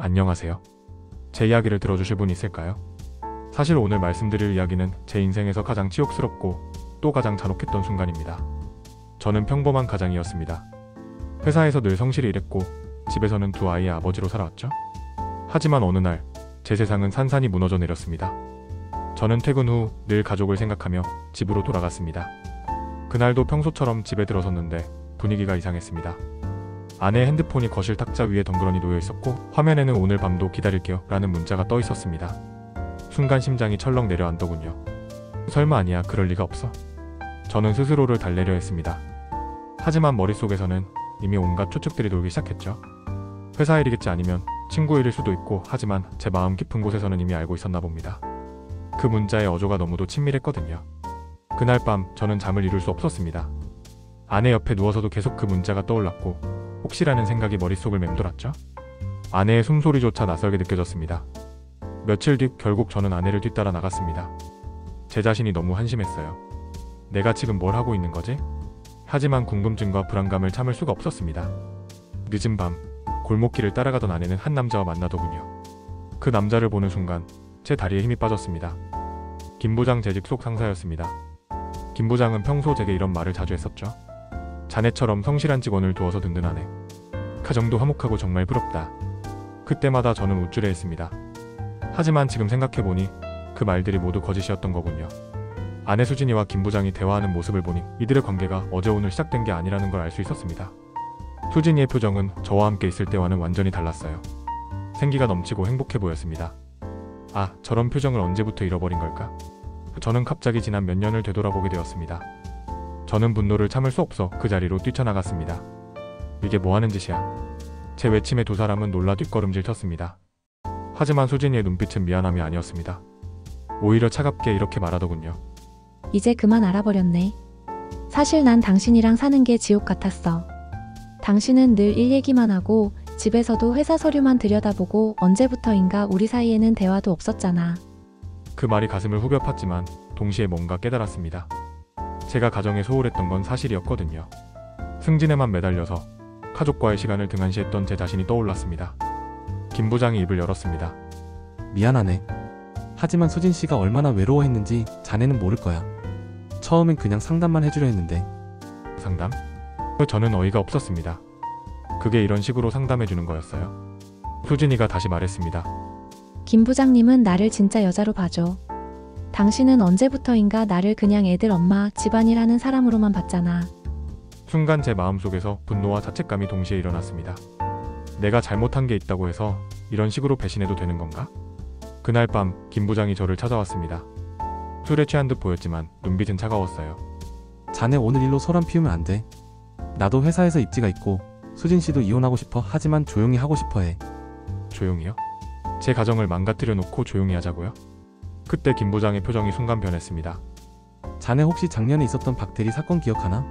안녕하세요. 제 이야기를 들어주실 분 있을까요? 사실 오늘 말씀드릴 이야기는 제 인생에서 가장 치욕스럽고 또 가장 잔혹했던 순간입니다. 저는 평범한 가장이었습니다. 회사에서 늘 성실히 일했고 집에서는 두 아이의 아버지로 살아왔죠. 하지만 어느 날 제 세상은 산산이 무너져 내렸습니다. 저는 퇴근 후 늘 가족을 생각하며 집으로 돌아갔습니다. 그날도 평소처럼 집에 들어섰는데 분위기가 이상했습니다. 아내의 핸드폰이 거실 탁자 위에 덩그러니 놓여 있었고 화면에는 "오늘 밤도 기다릴게요" 라는 문자가 떠 있었습니다. 순간 심장이 철렁 내려앉더군요. 설마 아니야, 그럴 리가 없어. 저는 스스로를 달래려 했습니다. 하지만 머릿속에서는 이미 온갖 추측들이 돌기 시작했죠. 회사 일이겠지, 아니면 친구 일일 수도 있고, 하지만 제 마음 깊은 곳에서는 이미 알고 있었나 봅니다. 그 문자의 어조가 너무도 친밀했거든요. 그날 밤 저는 잠을 이룰 수 없었습니다. 아내 옆에 누워서도 계속 그 문자가 떠올랐고 혹시라는 생각이 머릿속을 맴돌았죠. 아내의 숨소리조차 낯설게 느껴졌습니다. 며칠 뒤 결국 저는 아내를 뒤따라 나갔습니다. 제 자신이 너무 한심했어요. 내가 지금 뭘 하고 있는 거지? 하지만 궁금증과 불안감을 참을 수가 없었습니다. 늦은 밤 골목길을 따라가던 아내는 한 남자와 만나더군요. 그 남자를 보는 순간 제 다리에 힘이 빠졌습니다. 김 부장, 재직 속 상사였습니다. 김 부장은 평소 제게 이런 말을 자주 했었죠. 자네처럼 성실한 직원을 두어서 든든하네. 가정도 화목하고 정말 부럽다. 그때마다 저는 우쭐해했습니다. 하지만 지금 생각해보니 그 말들이 모두 거짓이었던 거군요. 아내 수진이와 김 부장이 대화하는 모습을 보니 이들의 관계가 어제 오늘 시작된 게 아니라는 걸 알 수 있었습니다. 수진이의 표정은 저와 함께 있을 때와는 완전히 달랐어요. 생기가 넘치고 행복해 보였습니다. 아, 저런 표정을 언제부터 잃어버린 걸까? 저는 갑자기 지난 몇 년을 되돌아보게 되었습니다. 저는 분노를 참을 수 없어 그 자리로 뛰쳐나갔습니다. 이게 뭐 하는 짓이야? 제 외침에 두 사람은 놀라 뒷걸음질 쳤습니다. 하지만 수진이의 눈빛은 미안함이 아니었습니다. 오히려 차갑게 이렇게 말하더군요. 이제 그만 알아버렸네. 사실 난 당신이랑 사는 게 지옥 같았어. 당신은 늘 일 얘기만 하고 집에서도 회사 서류만 들여다보고 언제부터인가 우리 사이에는 대화도 없었잖아. 그 말이 가슴을 후벼 팠지만 동시에 뭔가 깨달았습니다. 제가 가정에 소홀했던 건 사실이었거든요. 승진에만 매달려서 가족과의 시간을 등한시했던 제 자신이 떠올랐습니다. 김 부장이 입을 열었습니다. 미안하네. 하지만 수진 씨가 얼마나 외로워했는지 자네는 모를 거야. 처음엔 그냥 상담만 해주려 했는데. 상담? 저는 어이가 없었습니다. 그게 이런 식으로 상담해주는 거였어요? 수진이가 다시 말했습니다. 김 부장님은 나를 진짜 여자로 봐줘. 당신은 언제부터인가 나를 그냥 애들 엄마, 집안일 하는 사람으로만 봤잖아. 순간 제 마음속에서 분노와 자책감이 동시에 일어났습니다. 내가 잘못한 게 있다고 해서 이런 식으로 배신해도 되는 건가? 그날 밤 김 부장이 저를 찾아왔습니다. 술에 취한 듯 보였지만 눈빛은 차가웠어요. 자네 오늘 일로 소란 피우면 안 돼. 나도 회사에서 입지가 있고 수진 씨도 이혼하고 싶어 하지만 조용히 하고 싶어 해. 조용히요? 제 가정을 망가뜨려 놓고 조용히 하자고요? 그때 김 부장의 표정이 순간 변했습니다. 자네 혹시 작년에 있었던 박대리 사건 기억하나?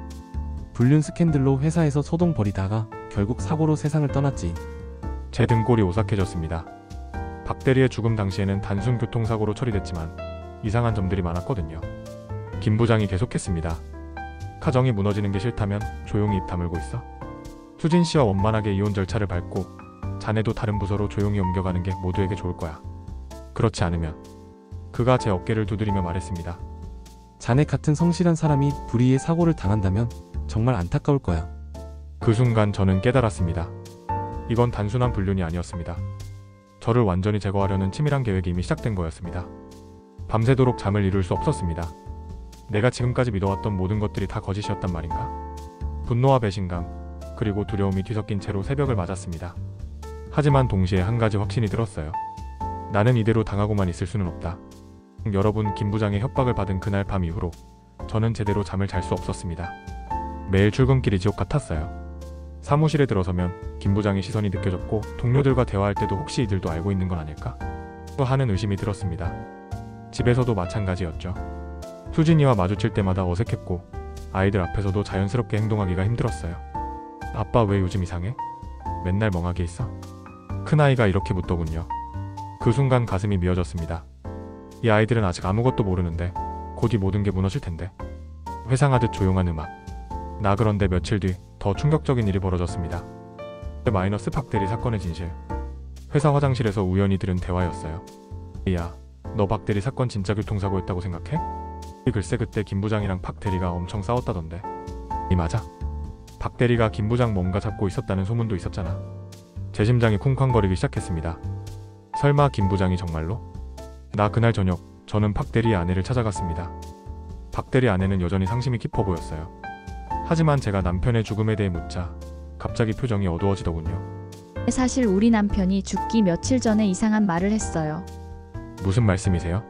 불륜 스캔들로 회사에서 소동 벌이다가 결국 사고로 세상을 떠났지. 제 등골이 오싹해졌습니다. 박 대리의 죽음 당시에는 단순 교통사고로 처리됐지만 이상한 점들이 많았거든요. 김 부장이 계속했습니다. 가정이 무너지는 게 싫다면 조용히 입 다물고 있어. 수진 씨와 원만하게 이혼 절차를 밟고 자네도 다른 부서로 조용히 옮겨가는 게 모두에게 좋을 거야. 그렇지 않으면. 그가 제 어깨를 두드리며 말했습니다. 자네 같은 성실한 사람이 불의의 사고를 당한다면 정말 안타까울 거야. 그 순간 저는 깨달았습니다. 이건 단순한 불륜이 아니었습니다. 저를 완전히 제거하려는 치밀한 계획이 이미 시작된 거였습니다. 밤새도록 잠을 이룰 수 없었습니다. 내가 지금까지 믿어왔던 모든 것들이 다 거짓이었단 말인가? 분노와 배신감, 그리고 두려움이 뒤섞인 채로 새벽을 맞았습니다. 하지만 동시에 한 가지 확신이 들었어요. 나는 이대로 당하고만 있을 수는 없다. 여러분, 김 부장의 협박을 받은 그날 밤 이후로 저는 제대로 잠을 잘 수 없었습니다. 매일 출근길이 지옥 같았어요. 사무실에 들어서면 김 부장의 시선이 느껴졌고 동료들과 대화할 때도 혹시 이들도 알고 있는 건 아닐까? 하는 의심이 들었습니다. 집에서도 마찬가지였죠. 수진이와 마주칠 때마다 어색했고 아이들 앞에서도 자연스럽게 행동하기가 힘들었어요. 아빠 왜 요즘 이상해? 맨날 멍하게 있어? 큰아이가 이렇게 묻더군요. 그 순간 가슴이 미어졌습니다. 이 아이들은 아직 아무것도 모르는데 곧 이 모든 게 무너질 텐데. 회상하듯 조용한 음악. 나 그런데 며칠 뒤 더 충격적인 일이 벌어졌습니다. 마이너스 박대리 사건의 진실. 회사 화장실에서 우연히 들은 대화였어요. 야, 너 박 대리 사건 진짜 교통사고였다고 생각해? 글쎄 그때 김 부장이랑 박 대리가 엄청 싸웠다던데. 이 맞아? 박 대리가 김 부장 뭔가 잡고 있었다는 소문도 있었잖아. 제 심장이 쿵쾅거리기 시작했습니다. 설마 김 부장이 정말로? 나 그날 저녁 저는 박 대리의 아내를 찾아갔습니다. 박 대리 아내는 여전히 상심이 깊어 보였어요. 하지만 제가 남편의 죽음에 대해 묻자 갑자기 표정이 어두워지더군요. 사실 우리 남편이 죽기 며칠 전에 이상한 말을 했어요. 무슨 말씀이세요?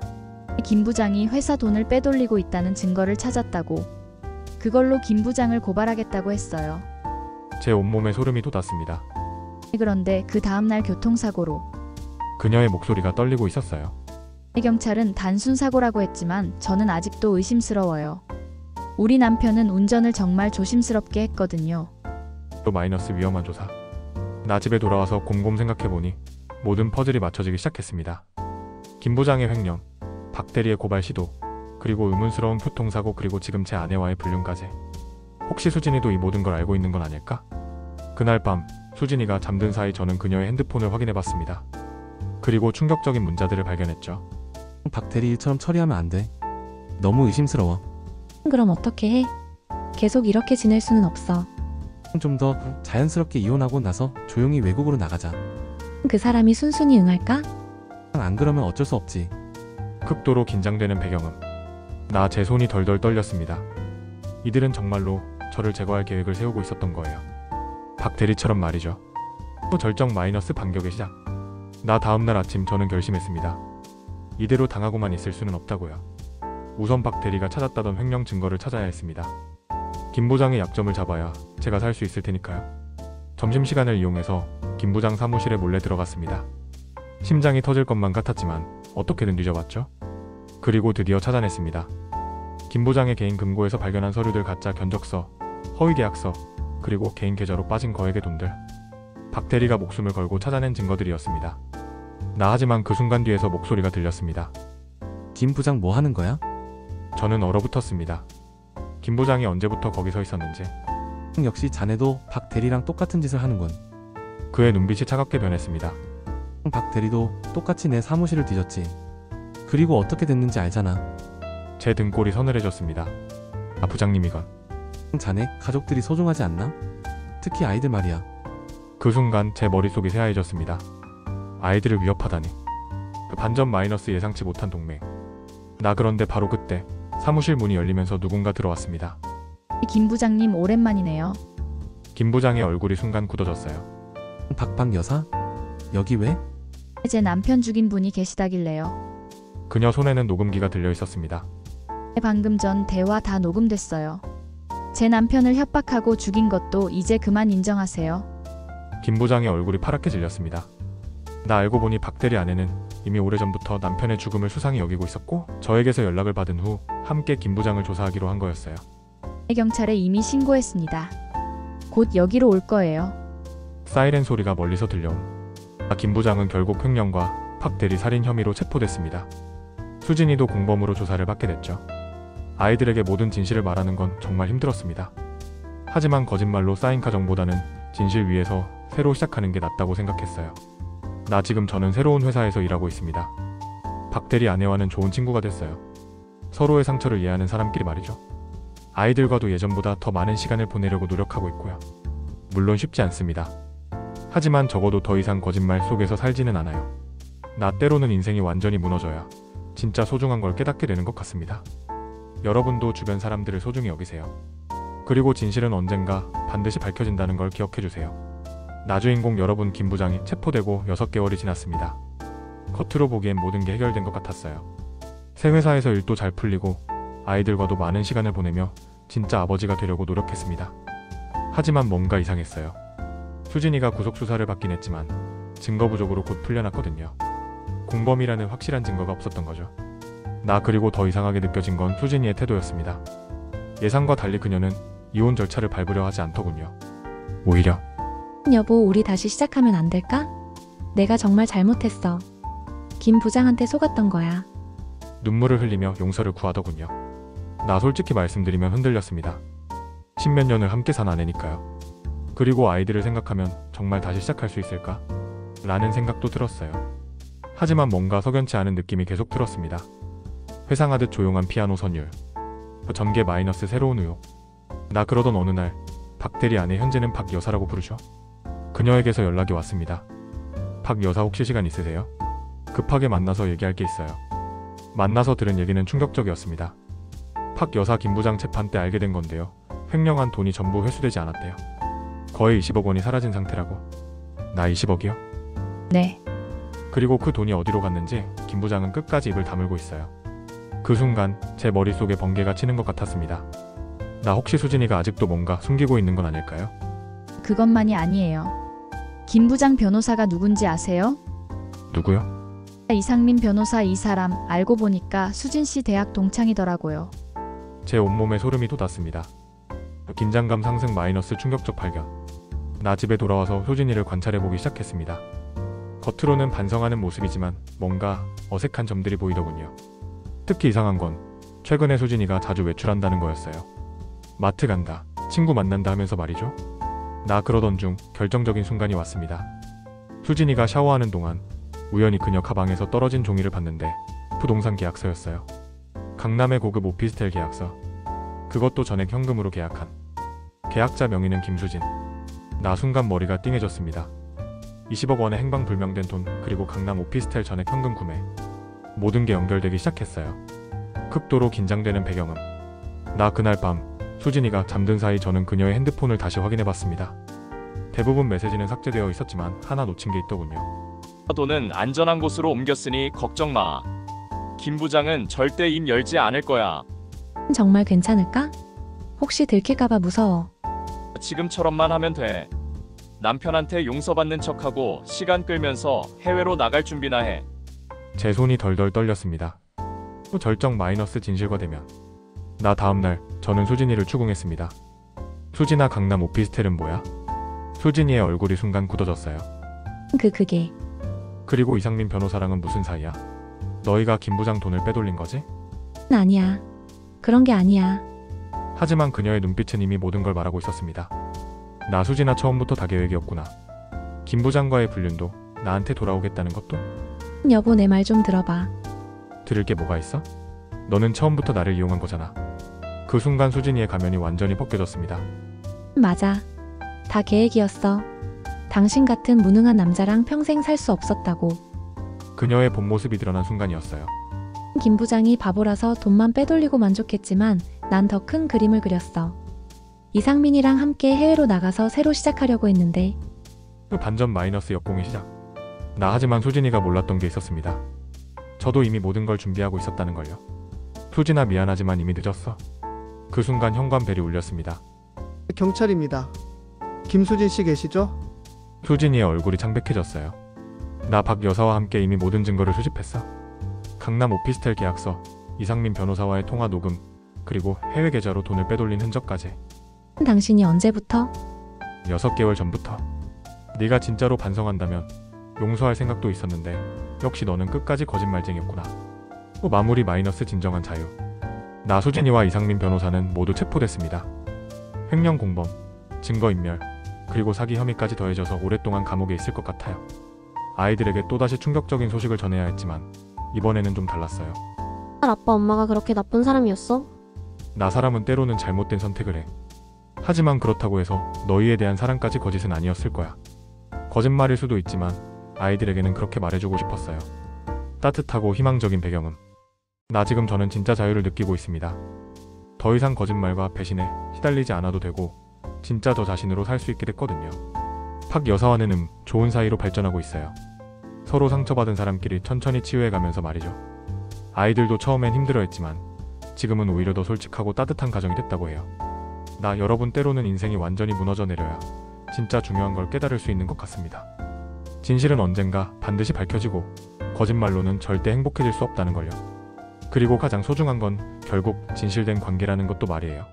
김 부장이 회사 돈을 빼돌리고 있다는 증거를 찾았다고. 그걸로 김 부장을 고발하겠다고 했어요. 제 온몸에 소름이 돋았습니다. 그런데 그 다음날 교통사고로 그녀의 목소리가 떨리고 있었어요. 경찰은 단순 사고라고 했지만 저는 아직도 의심스러워요. 우리 남편은 운전을 정말 조심스럽게 했거든요. 또 마이너스 위험한 조사. 나 집에 돌아와서 곰곰 생각해보니 모든 퍼즐이 맞춰지기 시작했습니다. 김 부장의 횡령, 박 대리의 고발 시도, 그리고 의문스러운 교통사고, 그리고 지금 제 아내와의 불륜까지. 혹시 수진이도 이 모든 걸 알고 있는 건 아닐까? 그날 밤 수진이가 잠든 사이 저는 그녀의 핸드폰을 확인해봤습니다. 그리고 충격적인 문자들을 발견했죠. 박 대리 일처럼 처리하면 안 돼. 너무 의심스러워. 그럼 어떻게 해? 계속 이렇게 지낼 수는 없어. 좀 더 자연스럽게 이혼하고 나서 조용히 외국으로 나가자. 그 사람이 순순히 응할까? 안 그러면 어쩔 수 없지. 극도로 긴장되는 배경음. 나 제 손이 덜덜 떨렸습니다. 이들은 정말로 저를 제거할 계획을 세우고 있었던 거예요. 박 대리처럼 말이죠. 또 절정 마이너스 반격의 시작. 나 다음날 아침 저는 결심했습니다. 이대로 당하고만 있을 수는 없다고요. 우선 박 대리가 찾았다던 횡령 증거를 찾아야 했습니다. 김 부장의 약점을 잡아야 제가 살 수 있을 테니까요. 점심시간을 이용해서 김 부장 사무실에 몰래 들어갔습니다. 심장이 터질 것만 같았지만 어떻게든 뒤져봤죠. 그리고 드디어 찾아냈습니다. 김 부장의 개인 금고에서 발견한 서류들, 가짜 견적서, 허위 계약서, 그리고 개인 계좌로 빠진 거액의 돈들. 박 대리가 목숨을 걸고 찾아낸 증거들이었습니다. 하지만 그 순간 뒤에서 목소리가 들렸습니다. 김 부장 뭐 하는 거야? 저는 얼어붙었습니다. 김 부장이 언제부터 거기 서 있었는지. 역시 자네도 박 대리랑 똑같은 짓을 하는군. 그의 눈빛이 차갑게 변했습니다. 박 대리도 똑같이 내 사무실을 뒤졌지. 그리고 어떻게 됐는지 알잖아. 제 등골이 서늘해졌습니다. 부장님이건. 자네 가족들이 소중하지 않나? 특히 아이들 말이야. 그 순간 제 머릿속이 새하얘졌습니다. 아이들을 위협하다니. 반전 마이너스 예상치 못한 동맹. 그런데 바로 그때 사무실 문이 열리면서 누군가 들어왔습니다. 김 부장님 오랜만이네요. 김 부장의 얼굴이 순간 굳어졌어요. 박박 여사? 여기 왜? 제 남편 죽인 분이 계시다길래요. 그녀 손에는 녹음기가 들려 있었습니다. 방금 전 대화 다 녹음됐어요. 제 남편을 협박하고 죽인 것도 이제 그만 인정하세요. 김 부장의 얼굴이 파랗게 질렸습니다. 알고 보니 박 대리 아내는 이미 오래전부터 남편의 죽음을 수상히 여기고 있었고, 저에게서 연락을 받은 후 함께 김 부장을 조사하기로 한 거였어요. 경찰에 이미 신고했습니다. 곧 여기로 올 거예요. 사이렌 소리가 멀리서 들려옴. 김 부장은 결국 횡령과 박 대리 살인 혐의로 체포됐습니다. 수진이도 공범으로 조사를 받게 됐죠. 아이들에게 모든 진실을 말하는 건 정말 힘들었습니다. 하지만 거짓말로 쌓인 가정보다는 진실 위에서 새로 시작하는 게 낫다고 생각했어요. 지금 저는 새로운 회사에서 일하고 있습니다. 박 대리 아내와는 좋은 친구가 됐어요. 서로의 상처를 이해하는 사람끼리 말이죠. 아이들과도 예전보다 더 많은 시간을 보내려고 노력하고 있고요. 물론 쉽지 않습니다. 하지만 적어도 더 이상 거짓말 속에서 살지는 않아요. 때로는 인생이 완전히 무너져야 진짜 소중한 걸 깨닫게 되는 것 같습니다. 여러분도 주변 사람들을 소중히 여기세요. 그리고 진실은 언젠가 반드시 밝혀진다는 걸 기억해주세요. 주인공 여러분, 김 부장이 체포되고 6개월이 지났습니다. 겉으로 보기엔 모든 게 해결된 것 같았어요. 새 회사에서 일도 잘 풀리고 아이들과도 많은 시간을 보내며 진짜 아버지가 되려고 노력했습니다. 하지만 뭔가 이상했어요. 수진이가 구속수사를 받긴 했지만 증거 부족으로 곧 풀려났거든요. 공범이라는 확실한 증거가 없었던 거죠. 그리고 더 이상하게 느껴진 건 수진이의 태도였습니다. 예상과 달리 그녀는 이혼 절차를 밟으려 하지 않더군요. 오히려 여보, 우리 다시 시작하면 안 될까? 내가 정말 잘못했어. 김 부장한테 속았던 거야. 눈물을 흘리며 용서를 구하더군요. 솔직히 말씀드리면 흔들렸습니다. 십몇 년을 함께 산 아내니까요. 그리고 아이들을 생각하면 정말 다시 시작할 수 있을까? 라는 생각도 들었어요. 하지만 뭔가 석연치 않은 느낌이 계속 들었습니다. 회상하듯 조용한 피아노 선율, 전개 마이너스 새로운 의욕. 나 그러던 어느 날 박대리 아내 현재는 박 여사라고 부르죠. 그녀에게서 연락이 왔습니다. 박 여사 혹시 시간 있으세요? 급하게 만나서 얘기할 게 있어요. 만나서 들은 얘기는 충격적이었습니다. 박 여사 김 부장 재판 때 알게 된 건데요. 횡령한 돈이 전부 회수되지 않았대요. 거의 20억 원이 사라진 상태라고. 나 20억이요? 네. 그리고 그 돈이 어디로 갔는지 김 부장은 끝까지 입을 다물고 있어요. 그 순간 제 머릿속에 번개가 치는 것 같았습니다. 나 혹시 수진이가 아직도 뭔가 숨기고 있는 건 아닐까요? 그것만이 아니에요. 김 부장 변호사가 누군지 아세요? 누구요? 이상민 변호사. 이 사람 알고 보니까 수진 씨 대학 동창이더라고요. 제 온몸에 소름이 돋았습니다. 긴장감 상승 마이너스 충격적 발견. 나 집에 돌아와서 효진이를 관찰해보기 시작했습니다. 겉으로는 반성하는 모습이지만 뭔가 어색한 점들이 보이더군요. 특히 이상한 건 최근에 수진이가 자주 외출한다는 거였어요. 마트 간다, 친구 만난다 하면서 말이죠. 나 그러던 중 결정적인 순간이 왔습니다. 수진이가 샤워하는 동안 우연히 그녀 가방에서 떨어진 종이를 봤는데 부동산 계약서였어요. 강남의 고급 오피스텔 계약서. 그것도 전액 현금으로 계약한. 계약자 명의는 김수진. 나 순간 머리가 띵해졌습니다. 20억 원의 행방불명된 돈, 그리고 강남 오피스텔 전액 현금 구매. 모든 게 연결되기 시작했어요. 극도로 긴장되는 배경음. 나 그날 밤 수진이가 잠든 사이 저는 그녀의 핸드폰을 다시 확인해봤습니다. 대부분 메시지는 삭제되어 있었지만 하나 놓친 게 있더군요. 돈은 안전한 곳으로 옮겼으니 걱정 마. 김 부장은 절대 입 열지 않을 거야. 정말 괜찮을까? 혹시 들킬까봐 무서워. 지금처럼만 하면 돼. 남편한테 용서받는 척하고 시간 끌면서 해외로 나갈 준비나 해. 제 손이 덜덜 떨렸습니다. 또 절정 마이너스 진실과대면. 나 다음날 저는 수진이를 추궁했습니다. 수진아, 강남 오피스텔은 뭐야? 수진이의 얼굴이 순간 굳어졌어요. 그게 그리고 이상민 변호사랑은 무슨 사이야? 너희가 김 부장 돈을 빼돌린 거지? 아니야. 그런 게 아니야. 하지만 그녀의 눈빛은 이미 모든 걸 말하고 있었습니다. 나 수진아 처음부터 다 계획이었구나. 김 부장과의 불륜도 나한테 돌아오겠다는 것도? 여보, 내 말 좀 들어봐. 들을 게 뭐가 있어? 너는 처음부터 나를 이용한 거잖아. 그 순간 수진이의 가면이 완전히 벗겨졌습니다. 맞아. 다 계획이었어. 당신 같은 무능한 남자랑 평생 살 수 없었다고. 그녀의 본 모습이 드러난 순간이었어요. 김 부장이 바보라서 돈만 빼돌리고 만족했지만 난 더 큰 그림을 그렸어. 이상민이랑 함께 해외로 나가서 새로 시작하려고 했는데 그 반전 마이너스 역공의 시작. 나 하지만 수진이가 몰랐던 게 있었습니다. 저도 이미 모든 걸 준비하고 있었다는 걸요. 수진아, 미안하지만 이미 늦었어. 그 순간 현관벨이 울렸습니다. 경찰입니다. 김수진 씨 계시죠? 수진이의 얼굴이 창백해졌어요. 나 박 여사와 함께 이미 모든 증거를 수집했어. 강남 오피스텔 계약서, 이상민 변호사와의 통화 녹음, 그리고 해외 계좌로 돈을 빼돌린 흔적까지. 당신이 언제부터? 6개월 전부터. 네가 진짜로 반성한다면 용서할 생각도 있었는데 역시 너는 끝까지 거짓말쟁이였구나. 또 마무리 마이너스 진정한 자유. 나 수진이와 이상민 변호사는 모두 체포됐습니다. 횡령 공범, 증거인멸, 그리고 사기 혐의까지 더해져서 오랫동안 감옥에 있을 것 같아요. 아이들에게 또다시 충격적인 소식을 전해야 했지만 이번에는 좀 달랐어요. 아빠 엄마가 그렇게 나쁜 사람이었어? 나 사람은 때로는 잘못된 선택을 해. 하지만 그렇다고 해서 너희에 대한 사랑까지 거짓은 아니었을 거야. 거짓말일 수도 있지만 아이들에게는 그렇게 말해주고 싶었어요. 따뜻하고 희망적인 배경음. 나 지금 저는 진짜 자유를 느끼고 있습니다. 더 이상 거짓말과 배신에 시달리지 않아도 되고 진짜 저 자신으로 살 수 있게 됐거든요. 박 여사와는 좋은 사이로 발전하고 있어요. 서로 상처받은 사람끼리 천천히 치유해가면서 말이죠. 아이들도 처음엔 힘들어했지만 지금은 오히려 더 솔직하고 따뜻한 가정이 됐다고 해요. 나 여러분, 때로는 인생이 완전히 무너져 내려야 진짜 중요한 걸 깨달을 수 있는 것 같습니다. 진실은 언젠가 반드시 밝혀지고 거짓말로는 절대 행복해질 수 없다는 걸요. 그리고 가장 소중한 건 결국 진실된 관계라는 것도 말이에요.